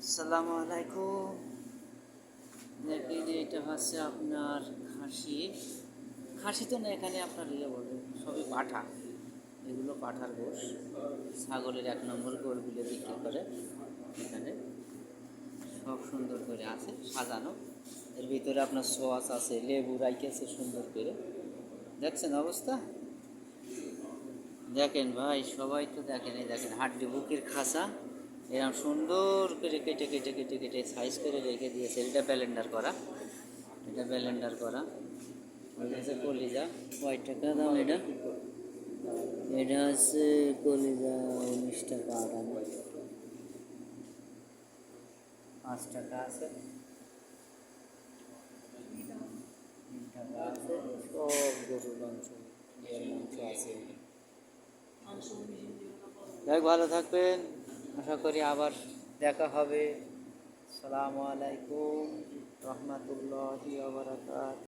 আসসালামু আলাইকুম। দেখেন এটা হচ্ছে আপনার খাসি। খাসি তো না, এখানে আপনার ইয়ে বলে সবই পাঠা। এগুলো পাঠার গোশ। ছাগলের 1 নম্বর গোশগুলো বিক্রি করে এখানে। সব সুন্দর করে আছে সাজানো। এর ভিতরে আপনার সস আছে, লেবু রাইখেছে সুন্দর করে। দেখছেন অবস্থা? দেখেন ভাই, সবাই তো দেখেন, এই দেখেন হাড্ডি বুকের খাসা এরকম সুন্দর করে কেটে কেটে কেটে কেটে সাইজ করে রেখে দিয়েছে। এটা ব্লেন্ডার করা, এটা ব্লেন্ডার করা। ওই হচ্ছে কলিজা। কয় টাকা দাম এটা? এটা হচ্ছে কলিজা 19 টাকা 58। 5 টাকা আছে, 3 টাকা আছে। সব গরুর মাংস, এর মাংস আছে। যাই ভালো থাকবেন, আশা করি আবার দেখা হবে। আসসালামু আলাইকুম রহমতুল্লাহি ওয়া বারাকাতুহু।